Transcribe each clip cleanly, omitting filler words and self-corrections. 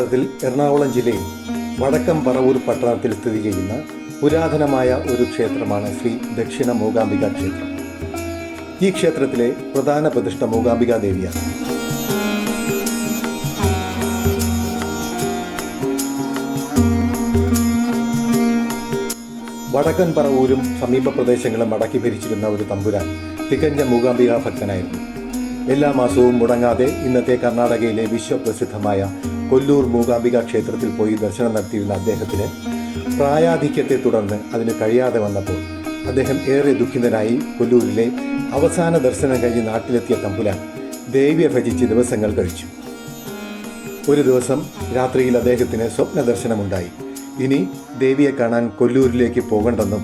കേരളത്തിൽ എറണാകുളം ജില്ലയിൽ വടക്കം പറവൂർ പട്ടണത്തിൽ സ്ഥിതി ചെയ്യുന്ന പുരാതനമായ ഒരു ക്ഷേത്രമാണ് ശ്രീ ദക്ഷിണ മൂകാംബിക ക്ഷേത്രം. ഈ ക്ഷേത്രത്തിലെ പ്രധാന പ്രതിഷ്ഠ മൂകാംബികാ ദേവിയാണ്. വടക്കൻ പറവൂരും സമീപ പ്രദേശങ്ങളും അടക്കി ഭരിച്ചിരുന്ന ഒരു തമ്പുരാൻ തികഞ്ഞ മൂകാംബികാ ഭക്തനായിരുന്നു. എല്ലാ മാസവും മുടങ്ങാതെ ഇന്നത്തെ കർണാടകയിലെ വിശ്വപ്രസിദ്ധമായ കൊല്ലൂർ മൂകാംബിക ക്ഷേത്രത്തിൽ പോയി ദർശനം നടത്തിയിരുന്ന അദ്ദേഹത്തിന് പ്രായാധിക്യത്തെ തുടർന്ന് അതിന് കഴിയാതെ വന്നപ്പോൾ അദ്ദേഹം ഏറെ ദുഃഖിതനായി കൊല്ലൂരിലെ അവസാന ദർശനം കഴിഞ്ഞ് നാട്ടിലെത്തിയ തമ്പുരാൻ ദേവിയെ ഭജിച്ച് ദിവസങ്ങൾ കഴിച്ചു. ഒരു ദിവസം രാത്രിയിൽ അദ്ദേഹത്തിന് സ്വപ്ന ദർശനമുണ്ടായി. ഇനി ദേവിയെ കാണാൻ കൊല്ലൂരിലേക്ക് പോകണ്ടെന്നും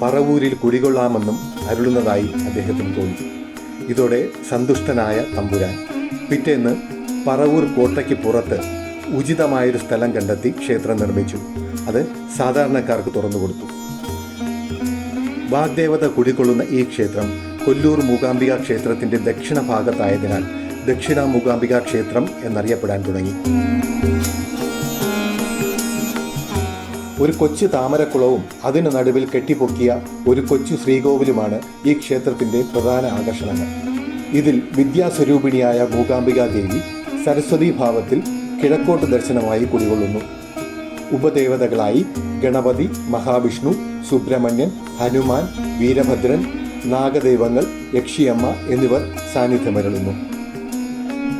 പറവൂരിൽ കുടികൊള്ളാമെന്നും അരുളുന്നതായി അദ്ദേഹത്തിന് തോന്നി. ഇതോടെ സന്തുഷ്ടനായ തമ്പുരാൻ പിറ്റേന്ന് പറവൂർ കോട്ടയ്ക്ക് പുറത്ത് ഉചിതമായൊരു സ്ഥലം കണ്ടെത്തി ക്ഷേത്രം നിർമ്മിച്ചു. അത് സാധാരണക്കാർക്ക് തുറന്നുകൊടുത്തു. വാഗ്ദേവത കുടികൊള്ളുന്ന ഈ ക്ഷേത്രം കൊല്ലൂർ മൂകാംബിക ക്ഷേത്രത്തിൻ്റെ ദക്ഷിണ ഭാഗത്തായതിനാൽ ദക്ഷിണ മൂകാംബിക ക്ഷേത്രം എന്നറിയപ്പെടാൻ തുടങ്ങി. ഒരു കൊച്ചു താമരക്കുളവും അതിനു നടുവിൽ കെട്ടിപ്പൊക്കിയ ഒരു കൊച്ചു ശ്രീകോവിലുമാണ് ഈ ക്ഷേത്രത്തിൻ്റെ പ്രധാന ആകർഷണങ്ങൾ. ഇതിൽ വിദ്യാസ്വരൂപിണിയായ മൂകാംബികാ ദേവി സരസ്വതി ഭാവത്തിൽ കിഴക്കോട്ട് ദർശനമായി കുടികൊള്ളുന്നു. ഉപദേവതകളായി ഗണപതി, മഹാവിഷ്ണു, സുബ്രഹ്മണ്യൻ, ഹനുമാൻ, വീരഭദ്രൻ, നാഗദൈവങ്ങൾ, യക്ഷിയമ്മ എന്നിവർ സാന്നിധ്യമരുളുന്നു.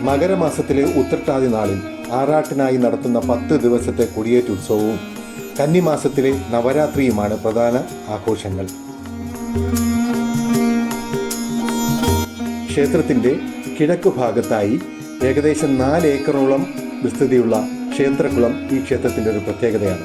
മകരമാസത്തിലെ ഉത്രട്ടാതി നാളിൽ ആറാട്ടിനായി നടത്തുന്ന 10 ദിവസത്തെ കൊടിയേറ്റുത്സവവും കന്നിമാസത്തിലെ നവരാത്രിയുമാണ് പ്രധാന ആഘോഷങ്ങൾ. ക്ഷേത്രത്തിൻ്റെ കിഴക്കു ഭാഗത്തായി ഏകദേശം 4 ഏക്കറോളം വിസ്തൃതിയുള്ള ക്ഷേത്രക്കുളം ഈ ക്ഷേത്രത്തിൻ്റെ ഒരു പ്രത്യേകതയാണ്.